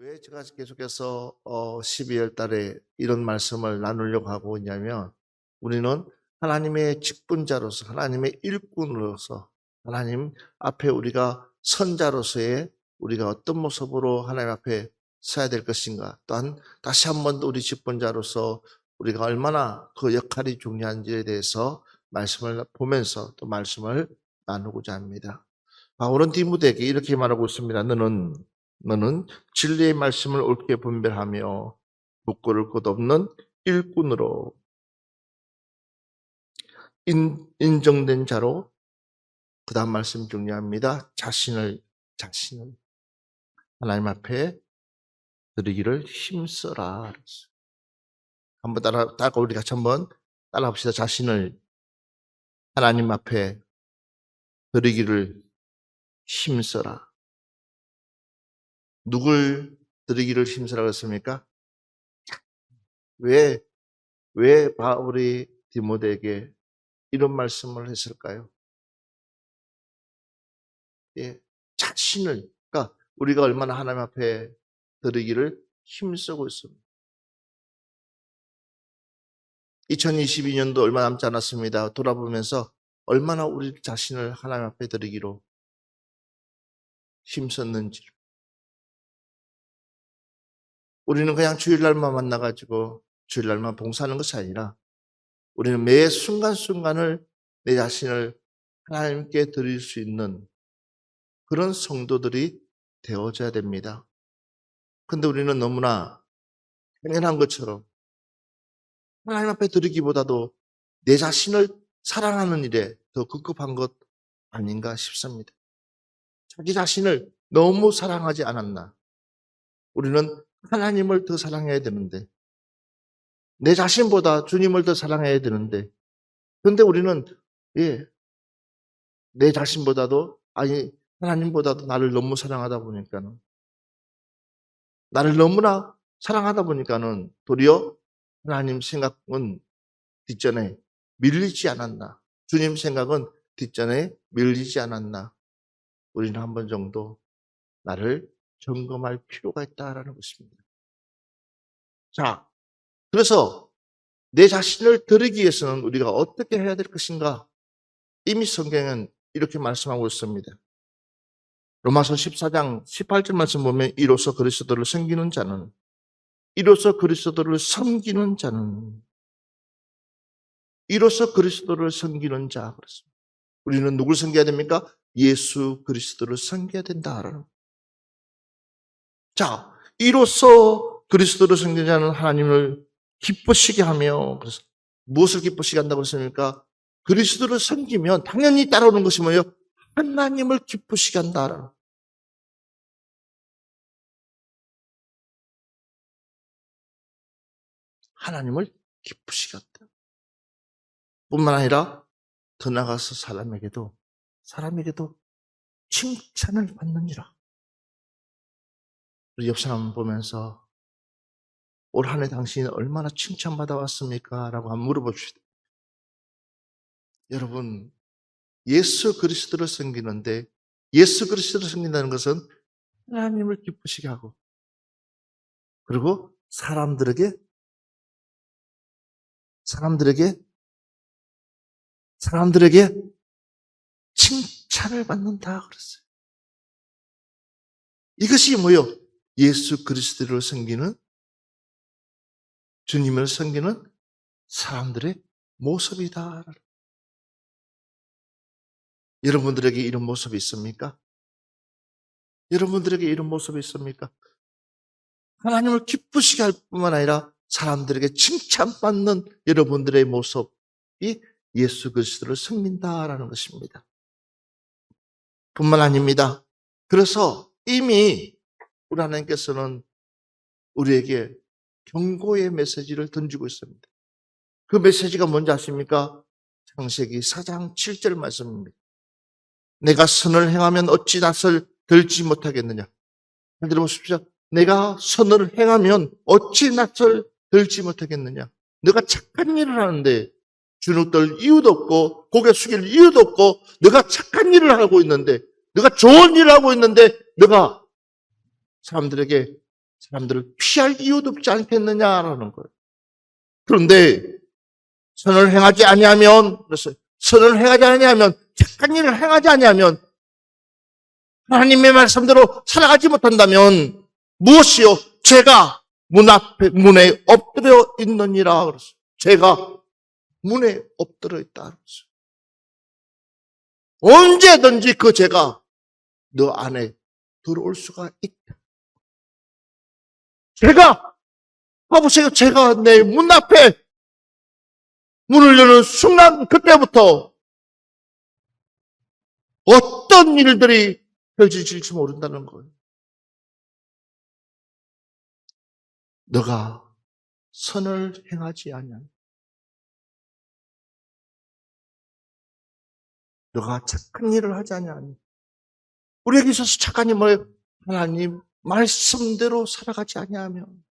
왜 제가 계속해서 12월 달에 이런 말씀을 나누려고 하고 있냐면, 우리는 하나님의 직분자로서, 하나님의 일꾼으로서, 하나님 앞에 우리가 선자로서의 우리가 어떤 모습으로 하나님 앞에 서야 될 것인가, 또한 다시 한 번 더 우리 직분자로서 우리가 얼마나 그 역할이 중요한지에 대해서 말씀을 보면서 또 말씀을 나누고자 합니다. 바울은 디모데에게 이렇게 말하고 있습니다. 너는 진리의 말씀을 옳게 분별하며 묵고를 것 없는 일꾼으로 인정된 자로, 그 다음 말씀 중요합니다. 자신을 하나님 앞에 드리기를 힘써라. 한번 따라 우리 같이 한번 따라합시다. 자신을 하나님 앞에 드리기를 힘써라. 누굴 드리기를 힘쓰라고 했습니까? 왜 바울이 디모데에게 이런 말씀을 했을까요? 자신을, 그러니까 우리가 얼마나 하나님 앞에 드리기를 힘쓰고 있습니다. 2022년도 얼마 남지 않았습니다. 돌아보면서 얼마나 우리 자신을 하나님 앞에 드리기로 힘썼는지를. 우리는 그냥 주일날만 만나가지고 주일날만 봉사하는 것이 아니라 우리는 매 순간순간을 내 자신을 하나님께 드릴 수 있는 그런 성도들이 되어져야 됩니다. 근데 우리는 너무나 당연한 것처럼 하나님 앞에 드리기보다도 내 자신을 사랑하는 일에 더 급급한 것 아닌가 싶습니다. 자기 자신을 너무 사랑하지 않았나? 우리는 하나님을 더 사랑해야 되는데, 내 자신보다 주님을 더 사랑해야 되는데, 그런데 우리는 내 자신보다도, 하나님보다도 나를 너무 사랑하다 보니까는, 나를 너무나 사랑하다 보니까는 도리어 하나님 생각은 뒷전에 밀리지 않았나, 주님 생각은 뒷전에 밀리지 않았나, 우리는 한 번 정도 나를 점검할 필요가 있다라는 것입니다. 자, 그래서 내 자신을 드리기 위해서는 우리가 어떻게 해야 될 것인가? 이미 성경은 이렇게 말씀하고 있습니다. 로마서 14장 18절 말씀 보면 이로써 그리스도를 섬기는 자는 그렇습니다. 우리는 누굴 섬겨야 됩니까? 예수 그리스도를 섬겨야 된다. 자, 이로써 그리스도를 섬기는 자는 하나님을 기쁘시게 하며, 그래서 무엇을 기쁘시게 한다고 했습니까? 그리스도를 섬기면 당연히 따라오는 것이 뭐예요? 하나님을 기쁘시게 한다. 하나님을 기쁘시게 한다. 뿐만 아니라 더 나아가서 사람에게도 칭찬을 받는지라. 우리 옆 사람 보면서 올 한 해 당신이 얼마나 칭찬받아 왔습니까? 라고 한번 물어봅시다. 여러분, 예수 그리스도를 섬기는데, 예수 그리스도를 섬긴다는 것은 하나님을 기쁘시게 하고, 그리고 사람들에게 칭찬을 받는다 그랬어요. 이것이 뭐예요? 예수 그리스도를 섬기는, 주님을 섬기는 사람들의 모습이다. 여러분들에게 이런 모습이 있습니까? 하나님을 기쁘시게 할 뿐만 아니라 사람들에게 칭찬받는 여러분들의 모습이 예수 그리스도를 섬긴다라는 것입니다. 뿐만 아닙니다. 그래서 이미 우리 하나님께서는 우리에게 경고의 메시지를 던지고 있습니다. 그 메시지가 뭔지 아십니까? 창세기 4장 7절 말씀입니다. 내가 선을 행하면 어찌 낯을 들지 못하겠느냐. 잘 들어보십시오. 내가 선을 행하면 어찌 낯을 들지 못하겠느냐. 내가 착한 일을 하는데 주눅들 이유도 없고 고개 숙일 이유도 없고, 내가 착한 일을 하고 있는데, 내가 좋은 일을 하고 있는데, 내가 사람들에게 사람들을 피할 이유도 없지 않겠느냐라는 거예요. 그런데 선을 행하지 아니하면, 그래서 선을 행하지 아니하면, 착한 일을 행하지 아니하면, 하나님의 말씀대로 살아가지 못한다면 무엇이요? 죄가 문에 엎드려 있느니라 그랬어요. 죄가 문에 엎드려 있다 그랬어요. 언제든지 그 죄가 너 안에 들어올 수가 있다. 죄가, 봐보세요. 죄가 내 문 앞에 문을 여는 순간 그때부터 어떤 일들이 펼쳐질지 모른다는 거예요. 너가 선을 행하지 아니하면, 너가 착한 일을 하지 아니하면, 우리에게 있어서 착한 일이 뭐예요? 하나님 말씀대로 살아가지 아니하면,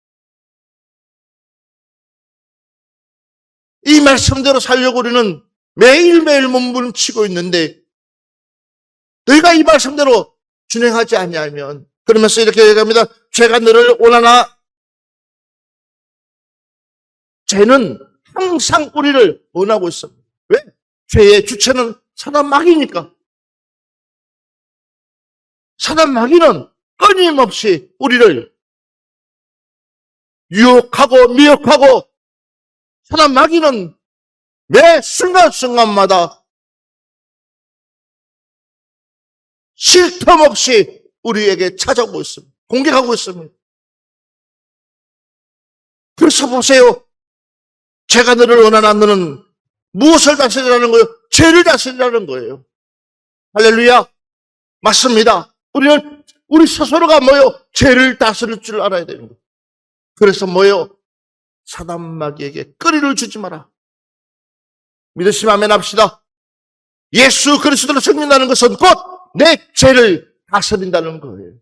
이 말씀대로 살려고 우리는 매일매일 몸부림치고 있는데, 너희가 이 말씀대로 준행하지 아니하면, 그러면서 이렇게 얘기합니다. 죄가 너를 원하나, 죄는 항상 우리를 원하고 있습니다. 왜? 죄의 주체는 사단 마귀니까. 사단 마귀는 끊임없이 우리를 유혹하고 미혹하고, 사단 마귀는 매 순간순간마다 쉴 틈 없이 우리에게 찾아오고 있습니다. 공격하고 있습니다. 그래서 보세요. 죄가 너를 원하나 너는 무엇을 다스리라는 거예요? 죄를 다스리라는 거예요. 할렐루야. 맞습니다. 우리 스스로가 뭐예요? 죄를 다스릴 줄 알아야 되는 거예요. 그래서 뭐예요? 사단 마귀에게 거리를 주지 마라. 믿으시면 아멘 합시다. 예수 그리스도를 섬긴다는 것은 곧 내 죄를 다스린다는 거예요.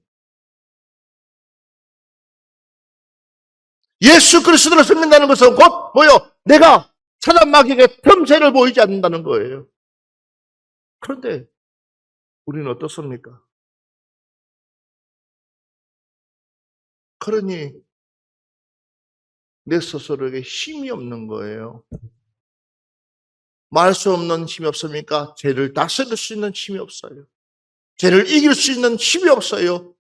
예수 그리스도를 섬긴다는 것은 곧 뭐요? 내가 사단 마귀에게 틈새를 보이지 않는다는 거예요. 그런데 우리는 어떻습니까? 그러니 내 스스로에게 힘이 없는 거예요. 말할 수 없는 힘이 없습니까? 죄를 다스릴 수 있는 힘이 없어요. 죄를 이길 수 있는 힘이 없어요.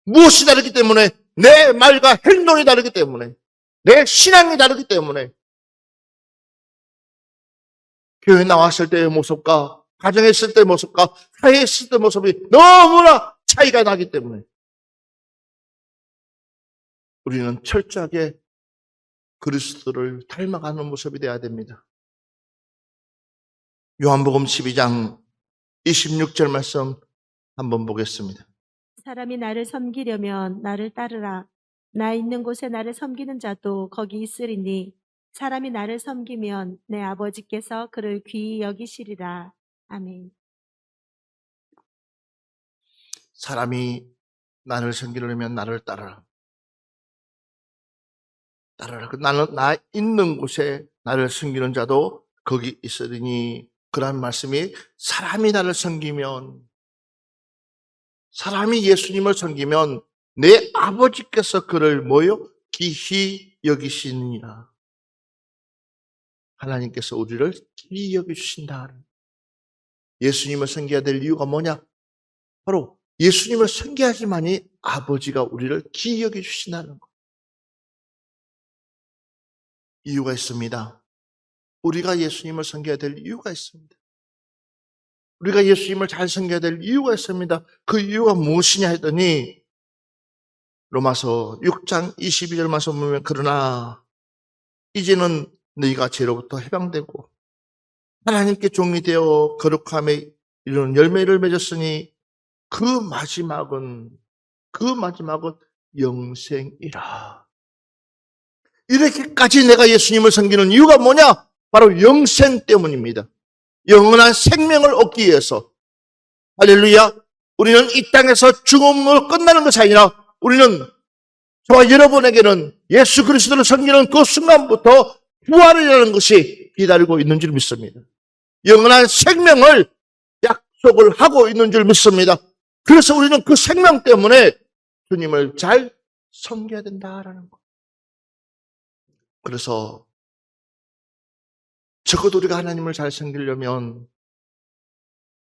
무엇이 다르기 때문에? 내 말과 행동이 다르기 때문에, 내 신앙이 다르기 때문에, 교회 나왔을 때의 모습과 가정에 있을 때의 모습과 사회에 있을 때의 모습이 너무나 차이가 나기 때문에 우리는 철저하게 그리스도를 닮아가는 모습이 되어야 됩니다. 요한복음 12장 26절 말씀 한번 보겠습니다. 사람이 나를 섬기려면 나를 따르라. 나 있는 곳에 나를 섬기는 자도 거기 있으리니 사람이 나를 섬기면 내 아버지께서 그를 귀히 여기시리라. 아멘. 사람이 나를 섬기려면 나를 따르라. 따르라. 나는 나 있는 곳에 나를 섬기는 자도 거기 있으리니, 그런 말씀이 사람이 나를 섬기면, 사람이 예수님을 섬기면 내 아버지께서 그를 뭐요? 귀히 여기시느니라. 하나님께서 우리를 귀히 여기주신다. 예수님을 섬겨야 될 이유가 뭐냐? 바로 예수님을 섬겨야지만이 아버지가 우리를 귀히 여기주신다는 것. 이유가 있습니다. 우리가 예수님을 섬겨야 될 이유가 있습니다. 우리가 예수님을 잘 섬겨야 될 이유가 있습니다. 그 이유가 무엇이냐 했더니 로마서 6장 22절 말씀 보면, 그러나 이제는 너희가 죄로부터 해방되고 하나님께 종이 되어 거룩함에 이르는 열매를 맺었으니 그 마지막은 영생이라. 이렇게까지 내가 예수님을 섬기는 이유가 뭐냐? 바로 영생 때문입니다. 영원한 생명을 얻기 위해서. 할렐루야. 우리는 이 땅에서 죽음으로 끝나는 것이 아니라 우리는, 저와 여러분에게는 예수 그리스도를 섬기는 그 순간부터 부활이라는 것이 기다리고 있는 줄 믿습니다. 영원한 생명을 약속을 하고 있는 줄 믿습니다. 그래서 우리는 그 생명 때문에 주님을 잘 섬겨야 된다라는 거. 그래서 적어도 우리가 하나님을 잘 섬기려면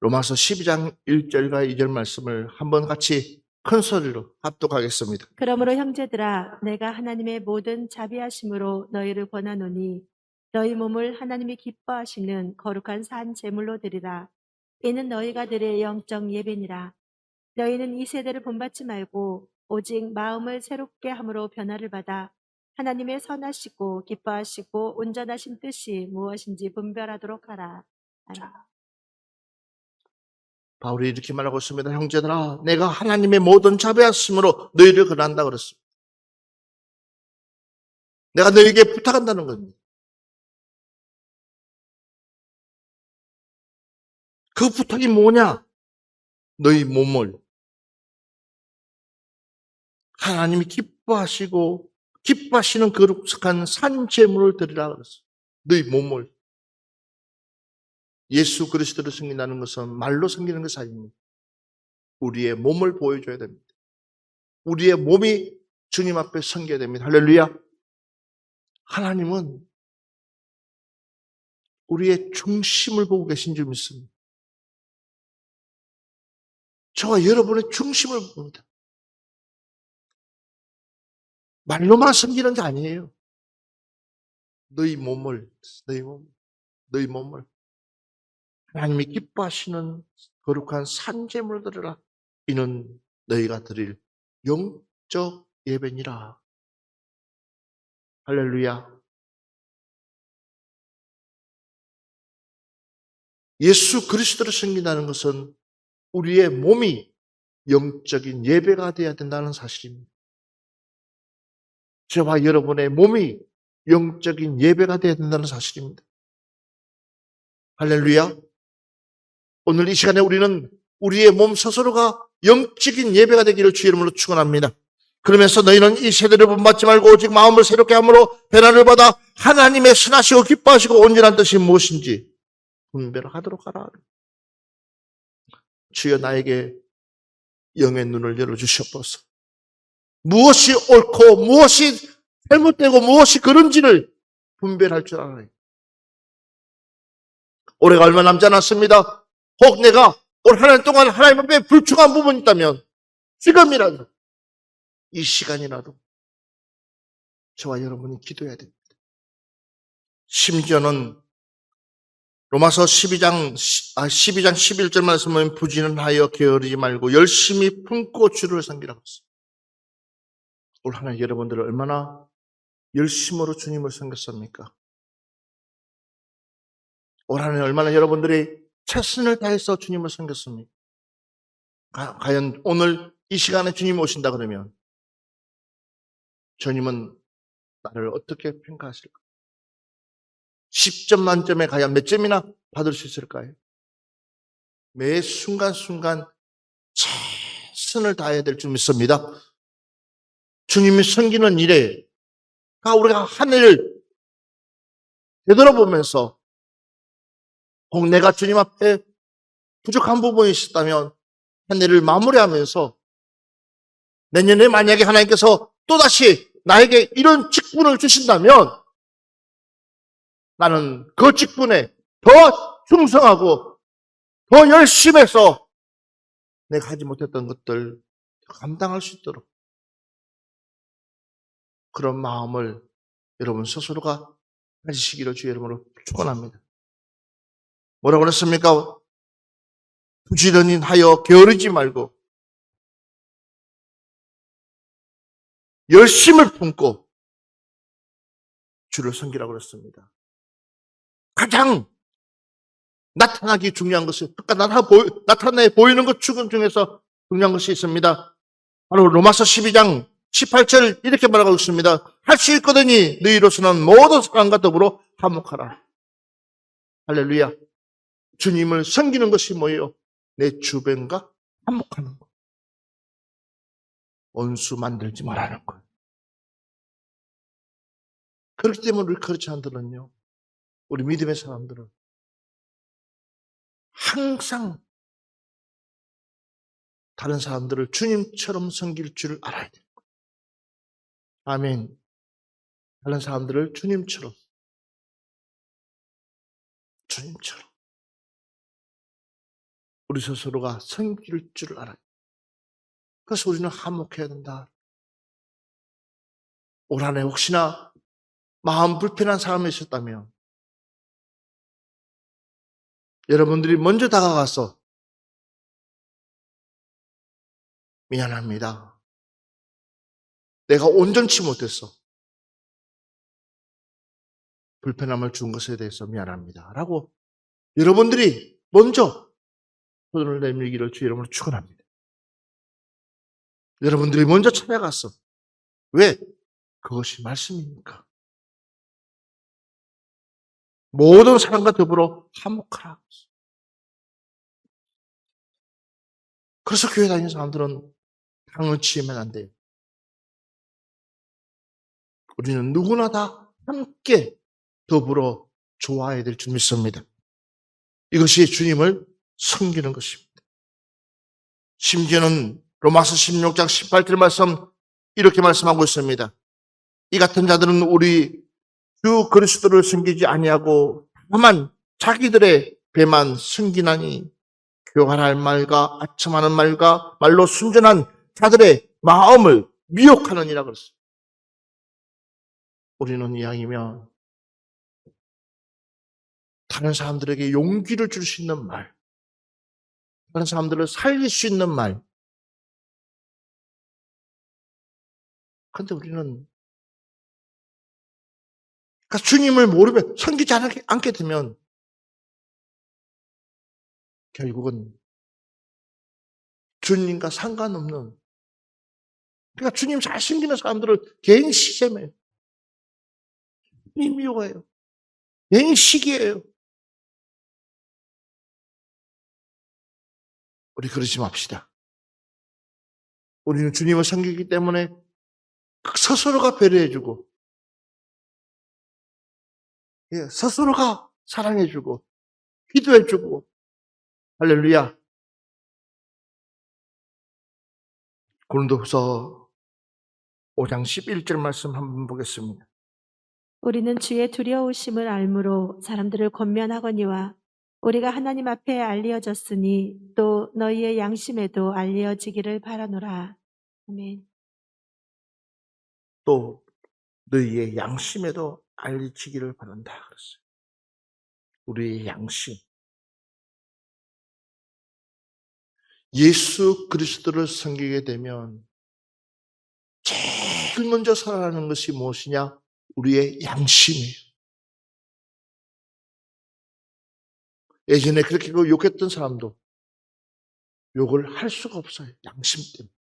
로마서 12장 1절과 2절 말씀을 한번 같이 큰 소리로 합독하겠습니다. 그러므로 형제들아 내가 하나님의 모든 자비하심으로 너희를 권하노니 너희 몸을 하나님이 기뻐하시는 거룩한 산 제물로 드리라. 이는 너희가 드릴 영적 예배니라. 너희는 이 세대를 본받지 말고 오직 마음을 새롭게 함으로 변화를 받아 하나님의 선하시고 기뻐하시고 온전하신 뜻이 무엇인지 분별하도록 하라. 아멘. 바울이 이렇게 말하고 있습니다. 형제들아, 내가 하나님의 모든 자비하심으로 너희를 권한다 그랬습니다. 내가 너희에게 부탁한다는 겁니다. 그 부탁이 뭐냐? 너희 몸을 하나님이 기뻐하시고 기뻐하시는 거룩한 산 제물을 드리라 그랬어요. 너희 몸을. 예수 그리스도를 섬긴다는 것은 말로 섬기는 것이 아닙니다. 우리의 몸을 보여줘야 됩니다. 우리의 몸이 주님 앞에 섬겨야 됩니다. 할렐루야. 하나님은 우리의 중심을 보고 계신 줄 믿습니다. 저와 여러분의 중심을 봅니다. 말로만 섬기는 게 아니에요. 너희 몸을 하나님이 기뻐하시는 거룩한 산제물을 드리라. 이는 너희가 드릴 영적 예배니라. 할렐루야. 예수 그리스도를 섬긴다는 것은 우리의 몸이 영적인 예배가 되어야 된다는 사실입니다. 저와 여러분의 몸이 영적인 예배가 되어야 된다는 사실입니다. 할렐루야. 오늘 이 시간에 우리는 우리의 몸 스스로가 영적인 예배가 되기를 주의 이름으로 축원합니다. 그러면서 너희는 이 세대를 본받지 말고 오직 마음을 새롭게 함으로 변화를 받아 하나님의 선하시고 기뻐하시고 온전한 뜻이 무엇인지 분별하도록 하라. 주여 나에게 영의 눈을 열어주시옵소서. 무엇이 옳고 무엇이 잘못되고 무엇이 그런지를 분별할 줄 알아요. 올해가 얼마 남지 않았습니다. 혹 내가 올 한 해 동안 하나님 앞에 불충한 부분이 있다면 지금이라도 이 시간이라도 저와 여러분이 기도해야 됩니다. 심지어는 로마서 12장 11절 말씀은 부지는 하여 게으르지 말고 열심히 품고 주를 섬기라고 했어요. 올 한 해 여러분들 얼마나 열심으로 주님을 섬겼습니까? 올 한 해 얼마나 여러분들이 최선을 다해서 주님을 섬겼습니까? 과연 오늘 이 시간에 주님 오신다 그러면 주님은 나를 어떻게 평가하실까? 10점 만점에 과연 몇 점이나 받을 수 있을까요? 매 순간순간 최선을 다해야 될 줄 믿습니다. 주님이 섬기는 일에 우리가 한 해를 되돌아보면서 혹 내가 주님 앞에 부족한 부분이 있었다면 한 해를 마무리하면서 내년에 만약에 하나님께서 또다시 나에게 이런 직분을 주신다면 나는 그 직분에 더 충성하고 더 열심히 해서 내가 하지 못했던 것들 감당할 수 있도록 그런 마음을 여러분 스스로가 가지시기를 주의 이름으로 축원합니다. 뭐라고 그랬습니까? 부지런히 하여 게으르지 말고 열심을 품고 주를 섬기라고 그랬습니다. 가장 나타나기 중요한 것은 나타내 보이는 것 중에서 중요한 것이 있습니다. 바로 로마서 12장 18절 이렇게 말하고 있습니다. 할 수 있거든요. 너희로서는 모든 사람과 더불어 화목하라. 할렐루야. 주님을 섬기는 것이 뭐예요? 내 주변과 화목하는 것. 원수 만들지 말라는 거예요. 그렇기 때문에 우리 크리스찬들은요, 우리 믿음의 사람들은 항상 다른 사람들을 주님처럼 섬길 줄 알아야 돼요. 아멘. 다른 사람들을 주님처럼. 우리 스스로가 섬길 줄 알아요. 그래서 우리는 화목해야 된다. 올 한 해 혹시나 마음 불편한 사람이 있었다면 여러분들이 먼저 다가가서 미안합니다. 내가 온전치 못했어. 불편함을 준 것에 대해서 미안합니다. 라고 여러분들이 먼저 손을 내밀기를 주 이름으로 축원합니다. 여러분들이 먼저 찾아갔어. 왜? 그것이 말씀이니까. 모든 사람과 더불어 화목하라. 그래서 교회 다니는 사람들은 향을 치면 안 돼요. 우리는 누구나 다 함께 더불어 좋아해야 될 줄 믿습니다. 이것이 주님을 섬기는 것입니다. 심지어는 로마서 16장 18절 말씀 이렇게 말씀하고 있습니다. 이 같은 자들은 우리 주 그리스도를 섬기지 아니하고 다만 자기들의 배만 섬기나니 교활할 말과 아첨하는 말과 말로 순전한 자들의 마음을 미혹하느니라 그랬어요. 우리는 이왕이면 다른 사람들에게 용기를 줄 수 있는 말, 다른 사람들을 살릴 수 있는 말. 그런데 우리는 그러니까 주님을 모르면 섬기지 않게 되면 결국은 주님과 상관없는, 그러니까 주님 잘 섬기는 사람들을 개인 시샘해요. 미워해요. 개인 시기예요. 우리 그러지 맙시다. 우리는 주님을 섬기기 때문에 스스로가 배려해주고, 스스로가 사랑해주고, 기도해주고, 할렐루야. 고린도후서 5장 11절 말씀 한번 보겠습니다. 우리는 주의 두려우심을 알므로 사람들을 권면하거니와 우리가 하나님 앞에 알리어졌으니 또 너희의 양심에도 알리어지기를 바라노라. 아멘. 또 너희의 양심에도 알리치기를 바란다 그랬어요. 우리의 양심. 예수 그리스도를 섬기게 되면 제일 먼저 살아나는 것이 무엇이냐? 우리의 양심이에요. 예전에 그렇게 욕했던 사람도 욕을 할 수가 없어요. 양심 때문에.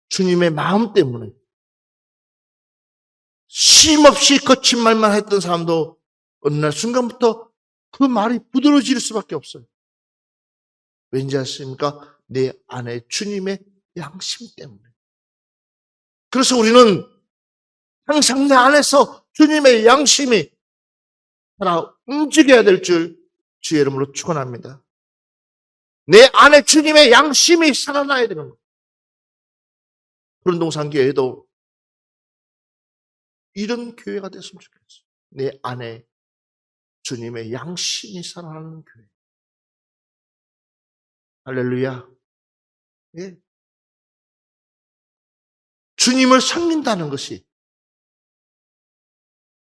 주님의 마음 때문에. 쉼없이 거친 말만 했던 사람도 어느 날 순간부터 그 말이 부드러워질 수밖에 없어요. 왠지 아십니까? 내 안에 주님의 양심 때문에. 그래서 우리는 항상 내 안에서 주님의 양심이 하나 움직여야 될 줄 주의 이름으로 축원합니다. 내 안에 주님의 양심이 살아나야 되는 거예요. 그런동산교회도 이런 교회가 됐으면 좋겠어요. 내 안에 주님의 양심이 살아나는 교회. 할렐루야. 예. 주님을 섬긴다는 것이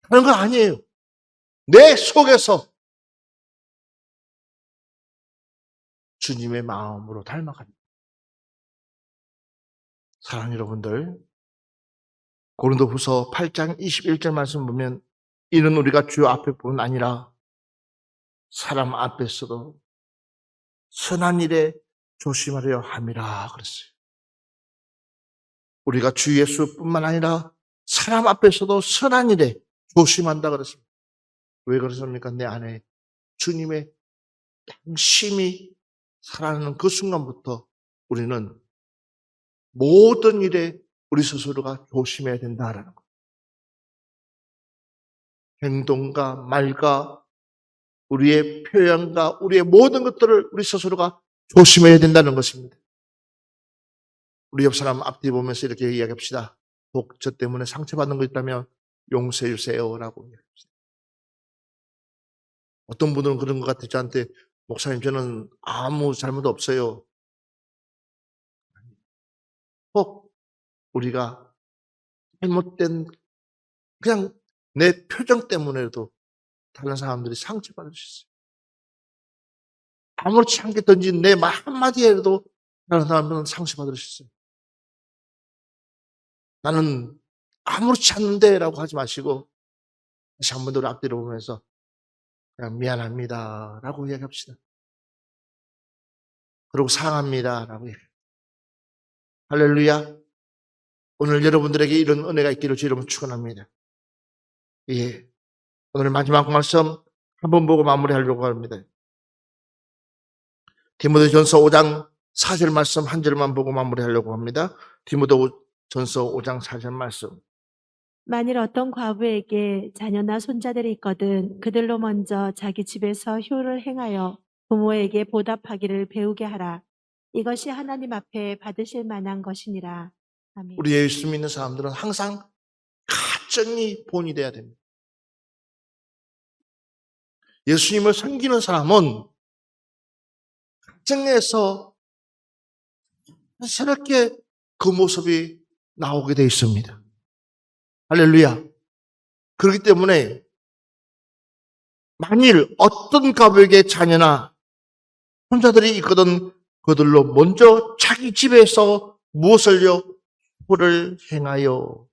다른 거 아니에요. 내 속에서 주님의 마음으로 닮아갑니다. 사랑하는 여러분들, 고린도후서 8장 21절 말씀 보면 이는 우리가 주 앞에뿐 아니라 사람 앞에서도 선한 일에 조심하려 함이라 그랬어요. 우리가 주 예수뿐만 아니라 사람 앞에서도 선한 일에 조심한다 그랬습니다. 왜 그렇습니까? 내 안에 주님의 양심이 살아나는 그 순간부터 우리는 모든 일에 우리 스스로가 조심해야 된다라는 것. 행동과 말과 우리의 표현과 우리의 모든 것들을 우리 스스로가 조심해야 된다는 것입니다. 우리 옆 사람 앞뒤 보면서 이렇게 이야기합시다. 혹 저 때문에 상처받는 거 있다면 용서해 주세요라고 이야기합시다. 어떤 분들은 그런 것 같아요. 저한테 목사님 저는 아무 잘못 없어요. 혹 우리가 잘못된 그냥 내 표정 때문에도 다른 사람들이 상처받을 수 있어요. 아무렇지 않게 던진 내 말 한마디에도 다른 사람들은 상처받을 수 있어요. 나는 아무렇지 않은데 라고 하지 마시고 다시 한 번 더 앞뒤로 보면서 그냥 미안합니다 라고 이야기합시다. 그리고 사랑합니다 라고 얘기해요. 할렐루야. 오늘 여러분들에게 이런 은혜가 있기를 주 이름으로 축원합니다. 예. 오늘 마지막 말씀 한 번 보고 마무리하려고 합니다. 디모데전서 5장 4절 말씀 한 절만 보고 마무리하려고 합니다. 디모데전서 5장 4절 말씀. 만일 어떤 과부에게 자녀나 손자들이 있거든 그들로 먼저 자기 집에서 효를 행하여 부모에게 보답하기를 배우게 하라. 이것이 하나님 앞에 받으실 만한 것이니라. 아멘. 우리 예수 믿는 사람들은 항상 가정이 본이 돼야 됩니다. 예수님을 섬기는 사람은 가정에서 새롭게 그 모습이 나오게 되어 있습니다. 할렐루야. 그렇기 때문에 만일 어떤 가부에게 자녀나 손자들이 있거든 그들로 먼저 자기 집에서 무엇을요? 효를 행하여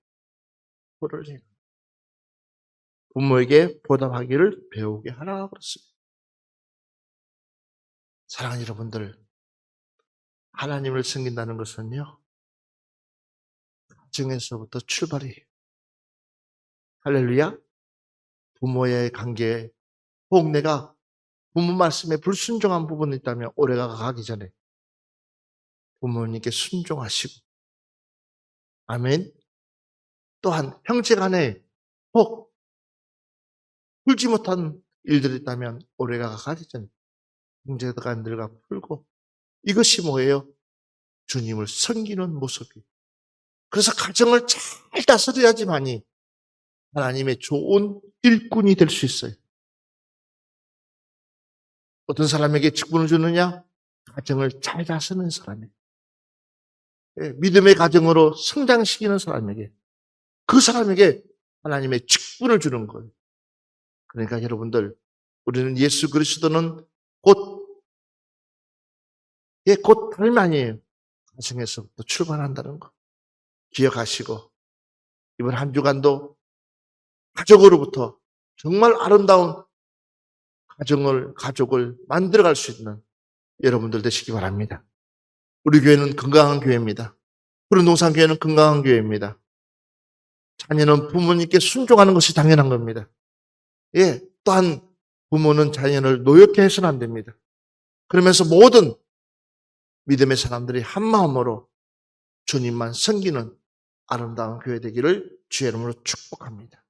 부모에게 보답하기를 배우게 하라 그랬습니다. 사랑하는 여러분들, 하나님을 섬긴다는 것은요, 가정에서부터 출발이에요. 할렐루야. 부모의 관계, 혹 내가 부모 말씀에 불순종한 부분이 있다면 올해가 가기 전에 부모님께 순종하시고, 아멘. 또한 형제 간에 혹 풀지 못한 일들이 있다면 올해가 가기 전에 형제간들과 풀고, 이것이 뭐예요? 주님을 섬기는 모습이에요. 그래서 가정을 잘 다스려야지만이 하나님의 좋은 일꾼이 될 수 있어요. 어떤 사람에게 직분을 주느냐? 가정을 잘 다스리는 사람이에요. 믿음의 가정으로 성장시키는 사람에게, 그 사람에게 하나님의 직분을 주는 거예요. 그러니까 여러분들, 우리는 예수 그리스도는 곧 삶 아니에요. 가정에서부터 출발한다는 거 기억하시고, 이번 한 주간도 가족으로부터 정말 아름다운 가족을 만들어갈 수 있는 여러분들 되시기 바랍니다. 우리 교회는 건강한 교회입니다. 푸른동산교회는 건강한 교회입니다. 자녀는 부모님께 순종하는 것이 당연한 겁니다. 예, 또한 부모는 자녀를 노엽게 해서는 안 됩니다. 그러면서 모든 믿음의 사람들이 한 마음으로 주님만 섬기는 아름다운 교회 되기를 주의 이름으로 축복합니다.